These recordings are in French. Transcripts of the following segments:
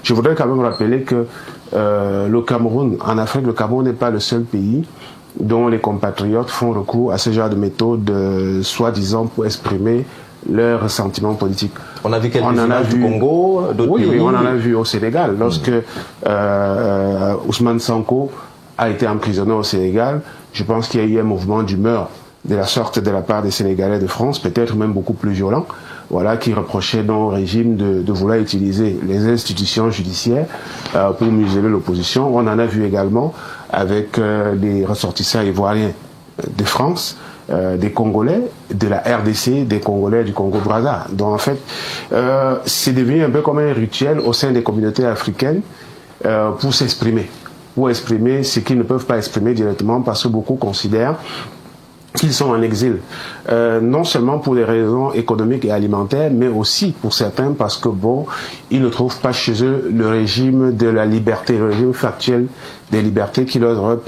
Je voudrais quand même rappeler que le Cameroun, en Afrique, le Cameroun n'est pas le seul pays dont les compatriotes font recours à ce genre de méthode, soi-disant pour exprimer leurs ressentiments politiques. On a vu quelques images du Congo, d'autres pays. Oui, on en a vu au Sénégal. Lorsque Ousmane Sonko a été emprisonné au Sénégal, je pense qu'il y a eu un mouvement d'humeur de la sorte de la part des Sénégalais de France, peut-être même beaucoup plus violent, voilà, qui reprochait donc au régime de vouloir utiliser les institutions judiciaires pour museler l'opposition. On en a vu également avec des ressortissants ivoiriens de France, des Congolais, de la RDC, des Congolais du Congo-Brazza. Donc en fait, c'est devenu un peu comme un rituel au sein des communautés africaines pour s'exprimer. Pour exprimer ce qu'ils ne peuvent pas exprimer directement parce que beaucoup considèrent qu'ils sont en exil, non seulement pour des raisons économiques et alimentaires, mais aussi pour certains parce que bon, ils ne trouvent pas chez eux le régime de la liberté, le régime factuel des libertés qui leur aurait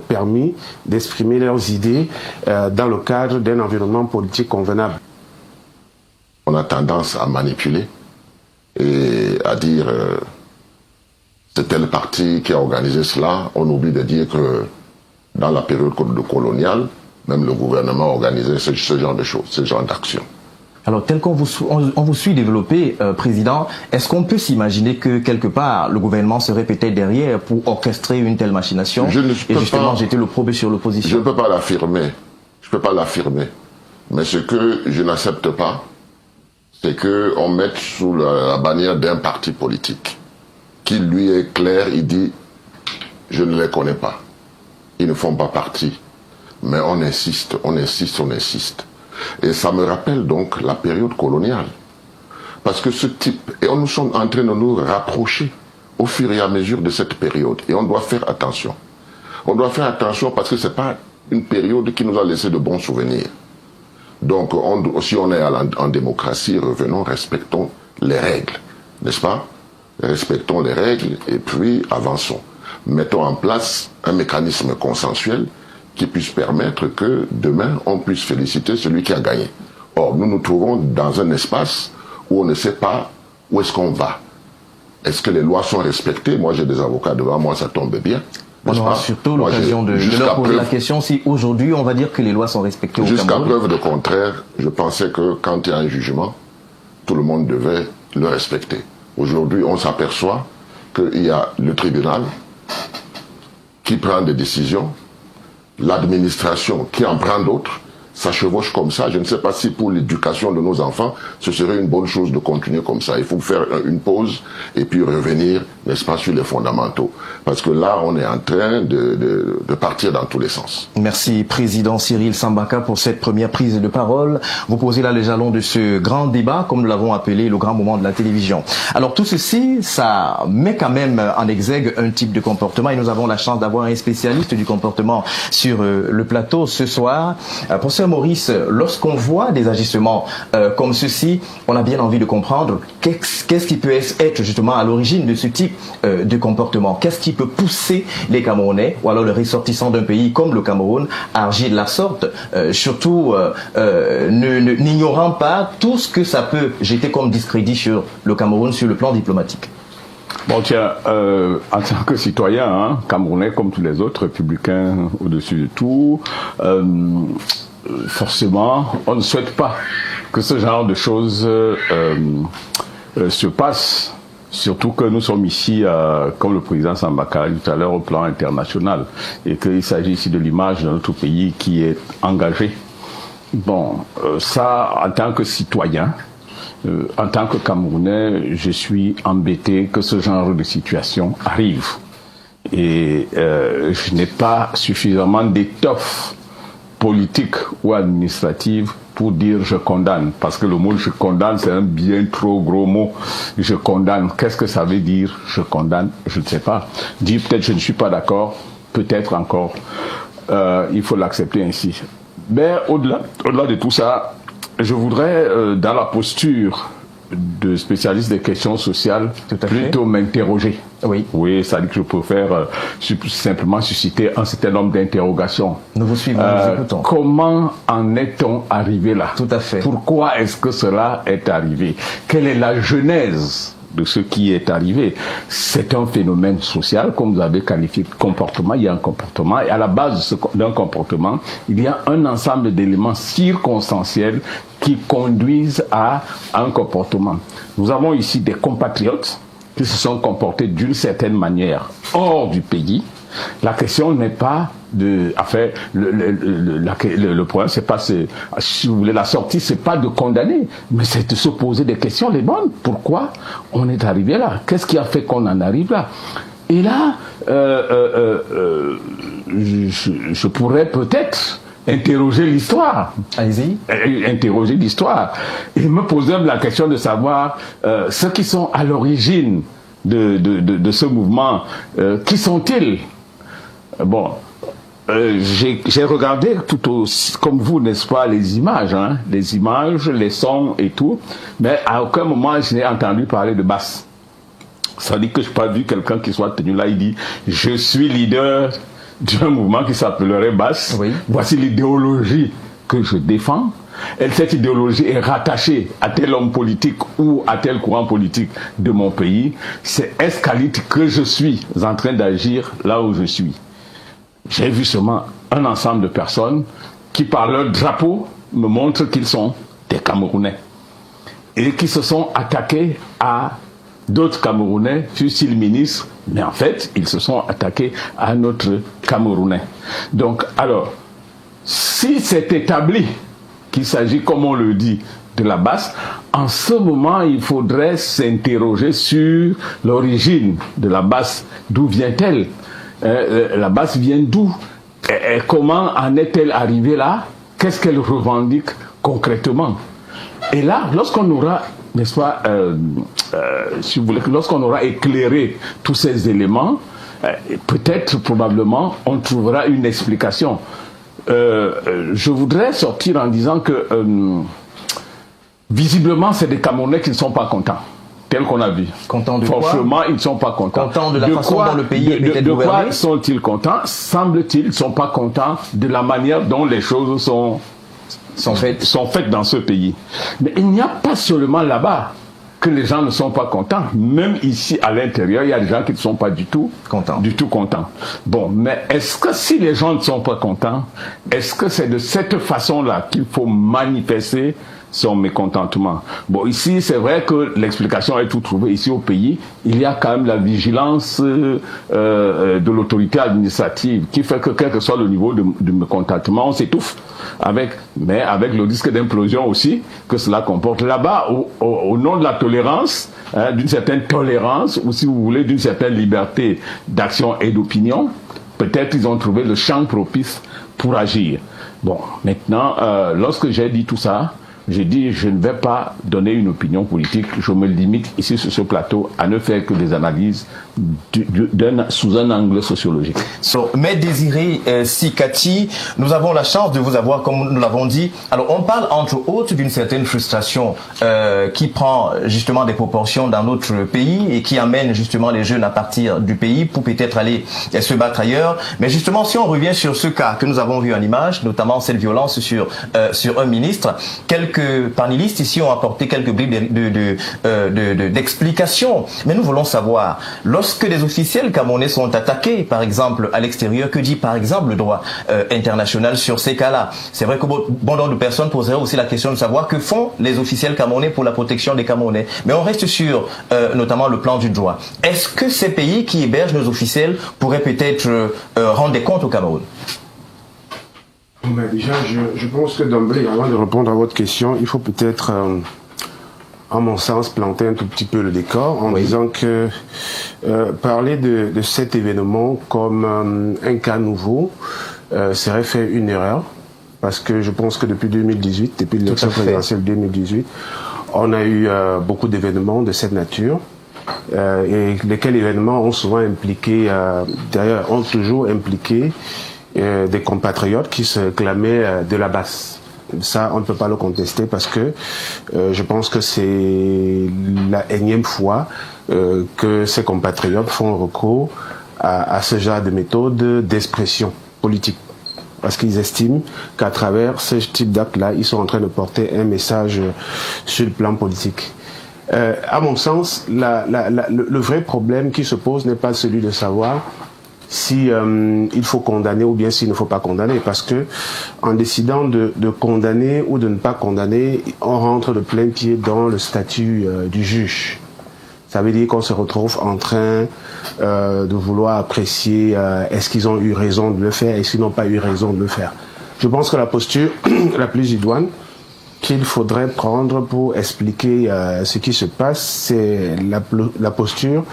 permis d'exprimer leurs idées dans le cadre d'un environnement politique convenable. On a tendance à manipuler et à dire c'est tel parti qui a organisé cela. On oublie de dire que dans la période coloniale, même le gouvernement organisait ce genre de choses, ce genre d'actions. Alors, tel qu'on vous suit développer, Président, est-ce qu'on peut s'imaginer que, quelque part, le gouvernement serait peut-être derrière pour orchestrer une telle machination et justement jeter l'opprobre sur l'opposition? Je ne peux pas l'affirmer. Je ne peux pas l'affirmer. Mais ce que je n'accepte pas, c'est qu'on mette sous la bannière d'un parti politique qui, lui, est clair, il dit « je ne les connais pas, ils ne font pas partie ». Mais on insiste, on insiste, on insiste. Et ça me rappelle donc la période coloniale. Parce que ce type, et nous sommes en train de nous rapprocher au fur et à mesure de cette période. Et on doit faire attention. On doit faire attention parce que ce n'est pas une période qui nous a laissé de bons souvenirs. Donc, si on est en démocratie, revenons, respectons les règles. N'est-ce pas? Respectons les règles et puis avançons. Mettons en place un mécanisme consensuel qui puisse permettre que demain, on puisse féliciter celui qui a gagné. Or, nous nous trouvons dans un espace où on ne sait pas où est-ce qu'on va. Est-ce que les lois sont respectées? Moi, j'ai des avocats devant moi, ça tombe bien. On aura surtout l'occasion de leur poser la question si aujourd'hui, on va dire que les lois sont respectées au Cameroun. Jusqu'à preuve de contraire, je pensais que quand il y a un jugement, tout le monde devait le respecter. Aujourd'hui, on s'aperçoit qu'il y a le tribunal qui prend des décisions, l'administration qui en prend d'autres, ça chevauche comme ça. Je ne sais pas si pour l'éducation de nos enfants, ce serait une bonne chose de continuer comme ça. Il faut faire une pause et puis revenir, n'est-ce pas, sur les fondamentaux. Parce que là, on est en train de partir dans tous les sens. Merci, Président Cyril Sambaka, pour cette première prise de parole. Vous posez là les jalons de ce grand débat, comme nous l'avons appelé le grand moment de la télévision. Alors tout ceci, ça met quand même en exergue un type de comportement et nous avons la chance d'avoir un spécialiste du comportement sur le plateau ce soir. Professeur Maurice, lorsqu'on voit des agissements comme ceci, on a bien envie de comprendre qu'est-ce qui peut être justement à l'origine de ce type de comportement. Qu'est-ce qui peut pousser les Camerounais ou alors les ressortissants d'un pays comme le Cameroun à agir de la sorte, surtout n'ignorant pas tout ce que ça peut jeter comme discrédit sur le Cameroun sur le plan diplomatique. Bon tiens, en tant que citoyen, hein, camerounais comme tous les autres, républicains au-dessus de tout, forcément, on ne souhaite pas que ce genre de choses se passe, surtout que nous sommes ici, comme le président Sambaka dit tout à l'heure, au plan international, et qu'il s'agit ici de l'image de notre pays qui est engagée. Bon, ça, en tant que citoyen, en tant que Camerounais, je suis embêté que ce genre de situation arrive. Et je n'ai pas suffisamment d'étoffe politique ou administrative pour dire je condamne, parce que le mot je condamne c'est un bien trop gros mot. Je condamne, qu'est-ce que ça veut dire je condamne? Je ne sais pas. Dire peut-être je ne suis pas d'accord, peut-être encore il faut l'accepter ainsi. Mais au-delà de tout ça, je voudrais dans la posture de spécialiste des questions sociales plutôt m'interroger. Oui, ça dit que je préfère simplement susciter un certain nombre d'interrogations. Nous vous suivons, nous écoutons. Comment en est-on arrivé là? Tout à fait. Pourquoi est-ce que cela est arrivé? Quelle est la genèse de ce qui est arrivé. C'est un phénomène social, comme vous avez qualifié de comportement. Il y a un comportement, et à la base d'un comportement, il y a un ensemble d'éléments circonstanciels qui conduisent à un comportement. Nous avons ici des compatriotes qui se sont comportés d'une certaine manière hors du pays. La question n'est pas de, enfin, le problème, c'est pas, si vous voulez, la sortie, c'est pas de condamner, mais c'est de se poser des questions les bonnes. Pourquoi on est arrivé là? Qu'est-ce qui a fait qu'on en arrive là? Et là, je pourrais peut-être interroger l'histoire. Allez-y. Interroger l'histoire. Et me poser la question de savoir ceux qui sont à l'origine de ce mouvement, qui sont-ils? Bon, j'ai regardé comme vous, n'est-ce pas, les images, les sons et tout, mais à aucun moment je n'ai entendu parler de basse. Ça veut dire que je n'ai pas vu quelqu'un qui soit tenu là, il dit « Je suis leader d'un mouvement qui s'appellerait basse, oui. Voici l'idéologie que je défends. » Et cette idéologie est rattachée à tel homme politique ou à tel courant politique de mon pays. C'est escalite que je suis en train d'agir là où je suis. J'ai vu seulement un ensemble de personnes qui, par leur drapeau, me montrent qu'ils sont des Camerounais et qui se sont attaqués à d'autres Camerounais, fussent-ils ministres, mais en fait, ils se sont attaqués à notre Camerounais. Donc, alors, si c'est établi qu'il s'agit, comme on le dit, de la basse, en ce moment, il faudrait s'interroger sur l'origine de la basse. D'où vient-elle? La basse vient d'où? Et comment en est-elle arrivée là? Qu'est-ce qu'elle revendique concrètement? Et là, lorsqu'on aura, n'est-ce pas, si vous voulez, lorsqu'on aura éclairé tous ces éléments, peut-être, probablement, on trouvera une explication. Je voudrais sortir en disant que visiblement c'est des Camerounais qui ne sont pas contents, tel qu'on a vu. Contents de Forcément, quoi? ils ne sont pas contents. Contents de la façon dont le pays est peut-être gouverné. De quoi sont-ils contents? Semble-t-il, ils ne sont pas contents de la manière dont les choses sont faites dans ce pays. Mais il n'y a pas seulement là-bas que les gens ne sont pas contents. Même ici, à l'intérieur, il y a des gens qui ne sont pas du tout contents. Bon, mais est-ce que si les gens ne sont pas contents, est-ce que c'est de cette façon-là qu'il faut manifester son mécontentement? Bon, ici, c'est vrai que l'explication est tout trouvée. Ici, au pays, il y a quand même la vigilance de l'autorité administrative qui fait que, quel que soit le niveau de mécontentement, on s'étouffe. Mais avec le risque d'implosion aussi que cela comporte. Là-bas, au nom de la tolérance, d'une certaine tolérance, ou si vous voulez, d'une certaine liberté d'action et d'opinion, peut-être ils ont trouvé le champ propice pour agir. Bon, maintenant, lorsque j'ai dit tout ça, j'ai dit je ne vais pas donner une opinion politique, je me limite ici sur ce plateau à ne faire que des analyses sous un angle sociologique. Mais Désiré Sikati, nous avons la chance de vous avoir, comme nous l'avons dit. Alors on parle entre autres d'une certaine frustration qui prend justement des proportions dans notre pays et qui amène justement les jeunes à partir du pays pour peut-être aller se battre ailleurs. Mais justement, si on revient sur ce cas que nous avons vu en image, notamment cette violence sur un ministre, quelques panélistes ici ont apporté quelques bribes d'explications. Mais nous voulons savoir, lorsque des officiels camerounais sont attaqués, par exemple, à l'extérieur, que dit par exemple le droit international sur ces cas-là? C'est vrai que bon nombre de personnes poseraient aussi la question de savoir que font les officiels camerounais pour la protection des Camerounais. Mais on reste sur notamment le plan du droit. Est-ce que ces pays qui hébergent nos officiels pourraient peut-être rendre des comptes au Cameroun? Ben déjà, je pense que d'emblée, avant de répondre à votre question, il faut peut-être, à mon sens, planter un tout petit peu le décor en disant que parler de cet événement comme un cas nouveau serait faire une erreur, parce que je pense que depuis 2018, depuis l'élection présidentielle 2018, on a eu beaucoup d'événements de cette nature. Et lesquels événements ont souvent impliqué, d'ailleurs ont toujours impliqué des compatriotes qui se clamaient de la basse. Ça, on ne peut pas le contester parce que je pense que c'est la énième fois que ces compatriotes font recours à ce genre de méthode d'expression politique. Parce qu'ils estiment qu'à travers ce type d'acte-là, ils sont en train de porter un message sur le plan politique. À mon sens, le vrai problème qui se pose n'est pas celui de savoir si il faut condamner ou bien s'il ne faut pas condamner, parce que en décidant de condamner ou de ne pas condamner, on rentre de plein pied dans le statut du juge. Ça veut dire qu'on se retrouve en train de vouloir apprécier est-ce qu'ils ont eu raison de le faire, est-ce qu'ils n'ont pas eu raison de le faire. Je pense que la posture la plus idoine qu'il faudrait prendre pour expliquer ce qui se passe, c'est la posture,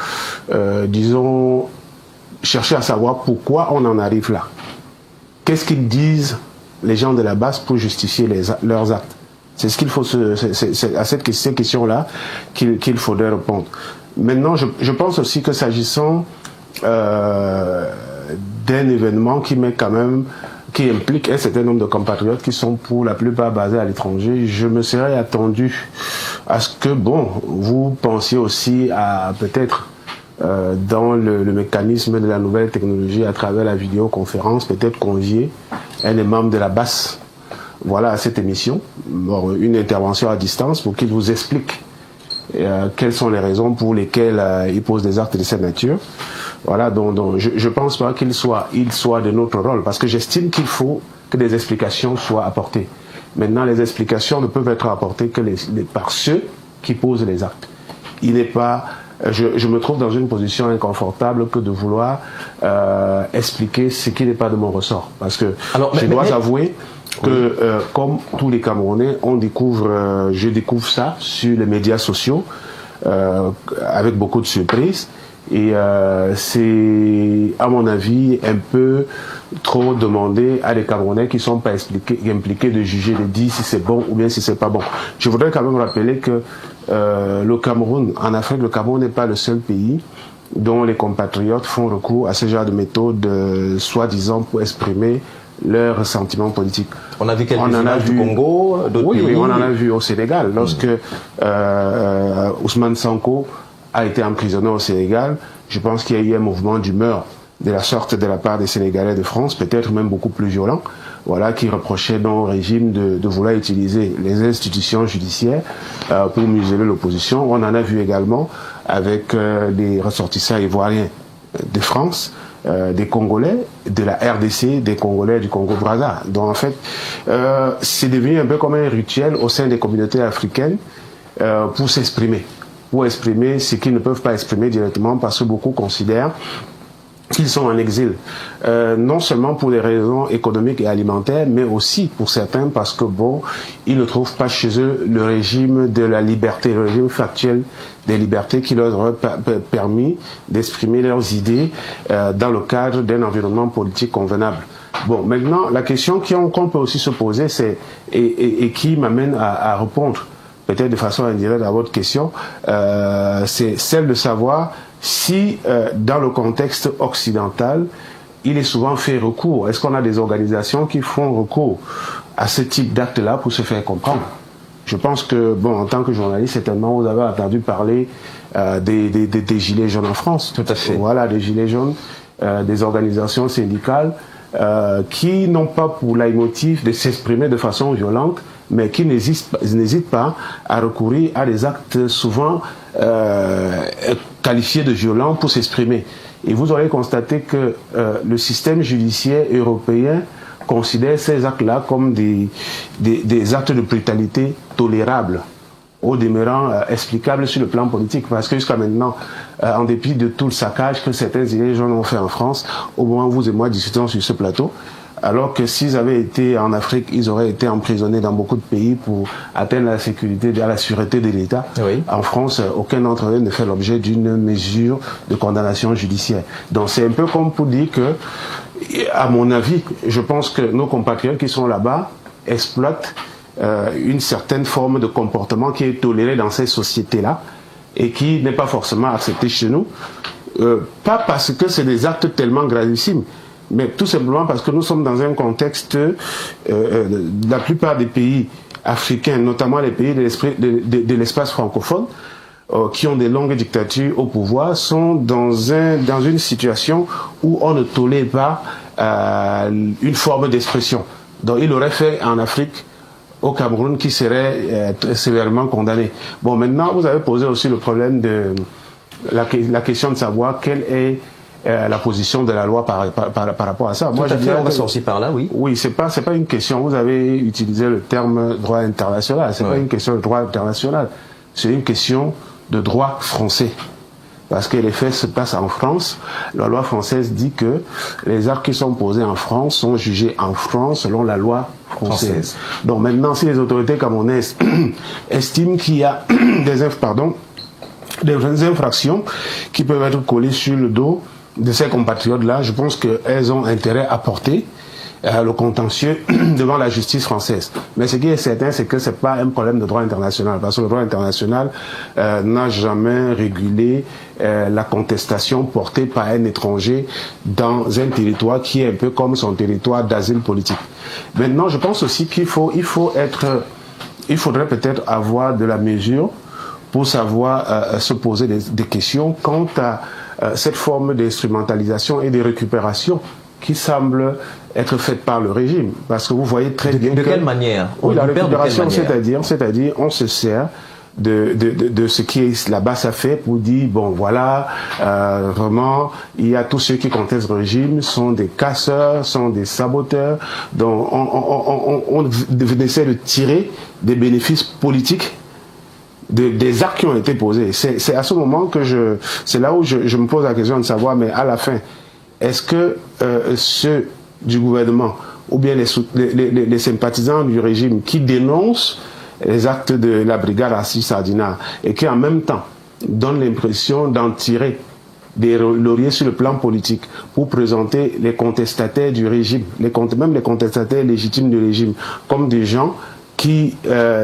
disons, chercher à savoir pourquoi on en arrive là. Qu'est-ce qu'ils disent les gens de la base pour justifier leurs actes? C'est ce qu'il faut c'est à ces questions-là qu'il faudrait répondre. Maintenant, je pense aussi que s'agissant d'un événement qui implique un certain nombre de compatriotes qui sont pour la plupart basés à l'étranger, je me serais attendu à ce que, vous pensiez aussi à peut-être dans le mécanisme de la nouvelle technologie à travers la vidéoconférence, peut-être convier un des membres de la BAS à cette émission, une intervention à distance pour qu'il vous explique quelles sont les raisons pour lesquelles il pose des actes de cette nature. Voilà, donc je pense pas qu'il soit de notre rôle, parce que j'estime qu'il faut que des explications soient apportées. Maintenant, les explications ne peuvent être apportées que par ceux qui posent les actes. Il n'est pas je me trouve dans une position inconfortable que de vouloir expliquer ce qui n'est pas de mon ressort. Parce que je dois avouer que, comme tous les Camerounais, je découvre ça sur les médias sociaux avec beaucoup de surprises. Et c'est, à mon avis, un peu trop demandé à des Camerounais qui ne sont pas impliqués de juger, de dire si c'est bon ou bien si c'est pas bon. Je voudrais quand même rappeler que le Cameroun, en Afrique, le Cameroun n'est pas le seul pays dont les compatriotes font recours à ce genre de méthode, soi-disant pour exprimer leurs sentiments politiques. On a vu quelques images du Congo, d'autres pays. Oui, on en a vu au Sénégal. Lorsque Ousmane Sonko a été emprisonné au Sénégal, je pense qu'il y a eu un mouvement d'humeur de la sorte de la part des Sénégalais de France, peut-être même beaucoup plus violent, qui reprochait au régime de vouloir utiliser les institutions judiciaires pour museler l'opposition. On en a vu également avec des ressortissants ivoiriens de France, des Congolais, de la RDC, des Congolais du Congo-Brazza. Donc en fait, c'est devenu un peu comme un rituel au sein des communautés africaines pour s'exprimer. Pour exprimer ce qu'ils ne peuvent pas exprimer directement, parce que beaucoup considèrent qu'ils sont en exil, non seulement pour des raisons économiques et alimentaires, mais aussi pour certains parce que ils ne trouvent pas chez eux le régime de la liberté, le régime factuel des libertés qui leur aurait permis d'exprimer leurs idées dans le cadre d'un environnement politique convenable. Maintenant, la question qu'on peut aussi se poser, c'est et qui m'amène à répondre peut-être de façon indirecte à votre question, c'est celle de savoir si, dans le contexte occidental, il est souvent fait recours. Est-ce qu'on a des organisations qui font recours à ce type d'acte-là pour se faire comprendre? Je pense que, en tant que journaliste, certainement, vous avez entendu parler des gilets jaunes en France. Tout à fait. Voilà, des gilets jaunes, des organisations syndicales qui n'ont pas pour leitmotiv de s'exprimer de façon violente, mais qui n'hésitent pas à recourir à des actes souvent qualifiés de violents pour s'exprimer. Et vous aurez constaté que le système judiciaire européen considère ces actes-là comme des actes de brutalité tolérables, au demeurant explicables sur le plan politique, parce que jusqu'à maintenant, en dépit de tout le saccage que certains gilets jaunes ont fait en France, au moment où vous et moi discutons sur ce plateau, alors que s'ils avaient été en Afrique, ils auraient été emprisonnés dans beaucoup de pays pour atteindre la sécurité, la sûreté de l'État. Oui. En France, aucun d'entre eux ne fait l'objet d'une mesure de condamnation judiciaire. Donc c'est un peu comme pour dire que, à mon avis, je pense que nos compatriotes qui sont là-bas exploitent une certaine forme de comportement qui est toléré dans ces sociétés-là et qui n'est pas forcément accepté chez nous. Pas parce que c'est des actes tellement gravissimes, mais tout simplement parce que nous sommes dans un contexte, la plupart des pays africains, notamment les pays de l'espace francophone, qui ont des longues dictatures au pouvoir, sont dans une situation où on ne tolère pas une forme d'expression. Donc il aurait fait en Afrique au Cameroun qui seraient sévèrement condamnés. Bon, maintenant, vous avez posé aussi le problème de la question de savoir quelle est la position de la loi par rapport à ça. Moi, je dirais on va sortir par là, oui. Oui, c'est pas une question. Vous avez utilisé le terme droit international. C'est pas une question de droit international. C'est une question de droit français. Parce que les faits se passent en France. La loi française dit que les actes qui sont posés en France sont jugés en France selon la loi française. Donc maintenant, si les autorités camerounaises estiment qu'il y a des infractions qui peuvent être collées sur le dos de ces compatriotes-là, je pense qu'elles ont intérêt à porter le contentieux devant la justice française. Mais ce qui est certain, c'est que c'est pas un problème de droit international, parce que le droit international n'a jamais régulé la contestation portée par un étranger dans un territoire qui est un peu comme son territoire d'asile politique. Maintenant, je pense aussi qu'il faudrait peut-être avoir de la mesure pour savoir se poser des questions quant à cette forme d'instrumentalisation et de récupération qui semble être faite par le régime. Parce que vous voyez très bien de quelle manière? Oui, la récupération, c'est-à-dire on se sert de ce qui est la base à faire pour dire, bon voilà, vraiment, il y a tous ceux qui contestent le régime, sont des casseurs, sont des saboteurs, donc on essaie de tirer des bénéfices politiques des actes qui ont été posés. C'est à ce moment que c'est là où je me pose la question de savoir, mais à la fin, est-ce que ceux du gouvernement ou bien les sympathisants du régime qui dénoncent les actes de la brigade Assis Sardina et qui en même temps donnent l'impression d'en tirer des lauriers sur le plan politique pour présenter les contestataires du régime, même les contestataires légitimes du régime, comme des gens qui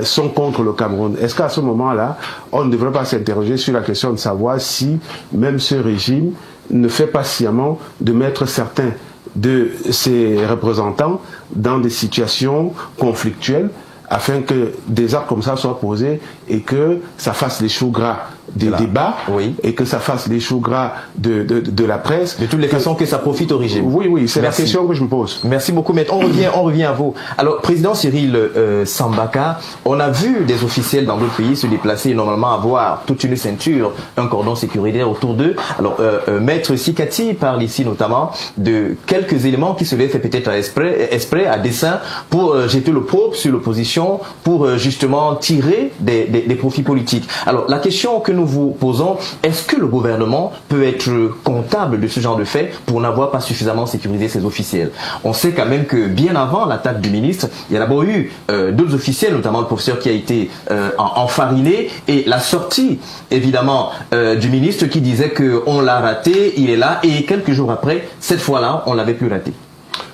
sont contre le Cameroun. Est-ce qu'à ce moment-là, on ne devrait pas s'interroger sur la question de savoir si même ce régime ne fait pas sciemment de mettre certains de ses représentants dans des situations conflictuelles afin que des actes comme ça soient posés et que ça fasse les choux gras des débats, oui, et que ça fasse les choux gras de la presse. De toutes les façons que ça profite au régime. Oui, c'est la question que je me pose. Merci beaucoup, maître. On revient à vous. Alors, président Cyril Sambaka, on a vu des officiels dans d'autres pays se déplacer, normalement avoir toute une ceinture, un cordon sécuritaire autour d'eux. Alors, maître Sikati parle ici notamment de quelques éléments qui se fait peut-être à esprit, à dessein, pour jeter le propre sur l'opposition, pour justement tirer des profits politiques. Alors, la question que nous vous posons, est-ce que le gouvernement peut être comptable de ce genre de fait pour n'avoir pas suffisamment sécurisé ses officiels? On sait quand même que bien avant l'attaque du ministre, il y a d'abord eu d'autres officiels, notamment le professeur qui a été enfariné, et la sortie évidemment du ministre qui disait qu'on l'a raté, il est là, et quelques jours après, cette fois-là, on l'avait plus raté.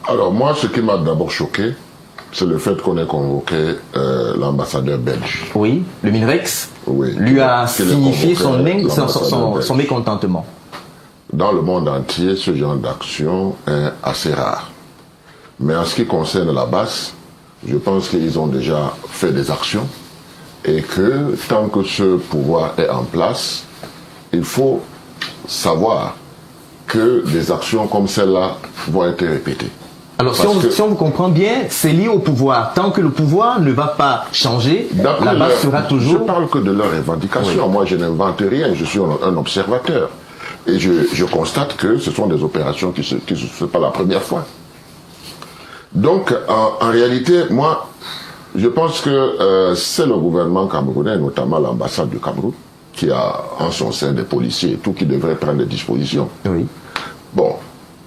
Alors moi, ce qui m'a d'abord choqué, c'est le fait qu'on ait convoqué l'ambassadeur belge. Oui, le MINREX, oui, lui a signifié son mécontentement. Dans le monde entier, ce genre d'action est assez rare. Mais en ce qui concerne la base, je pense qu'ils ont déjà fait des actions et que tant que ce pouvoir est en place, il faut savoir que des actions comme celle-là vont être répétées. Alors, si on vous comprend bien, c'est lié au pouvoir. Tant que le pouvoir ne va pas changer, la base sera toujours... Je parle que de leurs revendications. Oui. Moi, je n'invente rien. Je suis un observateur. Et je constate que ce sont des opérations qui ne sont pas la première fois. Donc, en réalité, moi, je pense que c'est le gouvernement camerounais, notamment l'ambassade du Cameroun, qui a en son sein des policiers et tout, qui devrait prendre des dispositions. Oui. Bon,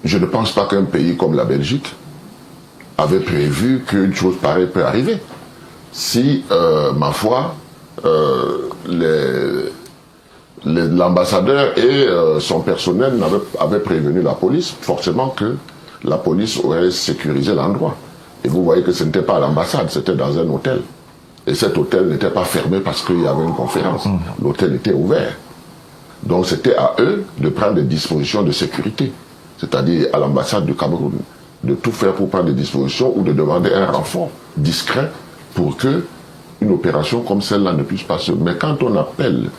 je ne pense pas qu'un pays comme la Belgique avait prévu qu'une chose pareille peut arriver. Si, ma foi, l'ambassadeur et son personnel avaient prévenu la police, forcément que la police aurait sécurisé l'endroit. Et vous voyez que ce n'était pas à l'ambassade, c'était dans un hôtel. Et cet hôtel n'était pas fermé parce qu'il y avait une conférence. L'hôtel était ouvert. Donc c'était à eux de prendre des dispositions de sécurité. C'est-à-dire à l'ambassade du Cameroun, de tout faire pour prendre des dispositions ou de demander un renfort discret pour que une opération comme celle-là ne puisse pas se... Mais quand on appelle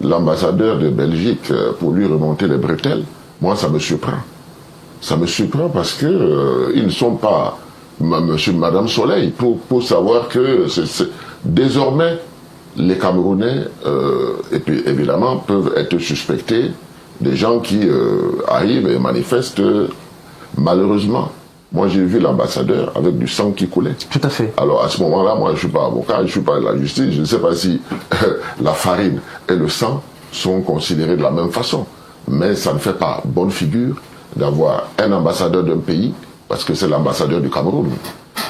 l'ambassadeur de Belgique pour lui remonter les bretelles, moi ça me surprend. Ça me surprend parce que ils ne sont pas Madame Soleil, pour savoir que désormais, les Camerounais, et puis évidemment, peuvent être suspectés des gens qui arrivent et manifestent malheureusement. Moi, j'ai vu l'ambassadeur avec du sang qui coulait. Tout à fait. Alors, à ce moment-là, moi, je suis pas avocat, je suis pas de la justice. Je ne sais pas si la farine et le sang sont considérés de la même façon. Mais ça ne fait pas bonne figure d'avoir un ambassadeur d'un pays, parce que c'est l'ambassadeur du Cameroun.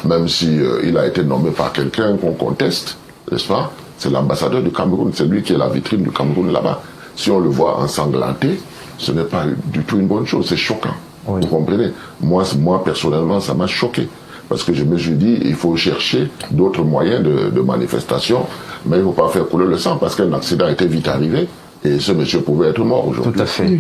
Même si il a été nommé par quelqu'un qu'on conteste, n'est-ce pas? C'est l'ambassadeur du Cameroun. C'est lui qui est la vitrine du Cameroun là-bas. Si on le voit ensanglanté, ce n'est pas du tout une bonne chose. C'est choquant. Oui. Vous comprenez? Moi, personnellement, ça m'a choqué. Parce que je me suis dit, il faut chercher d'autres moyens de manifestation, mais il ne faut pas faire couler le sang, parce qu'un accident était vite arrivé, et ce monsieur pouvait être mort aujourd'hui. Tout à fait.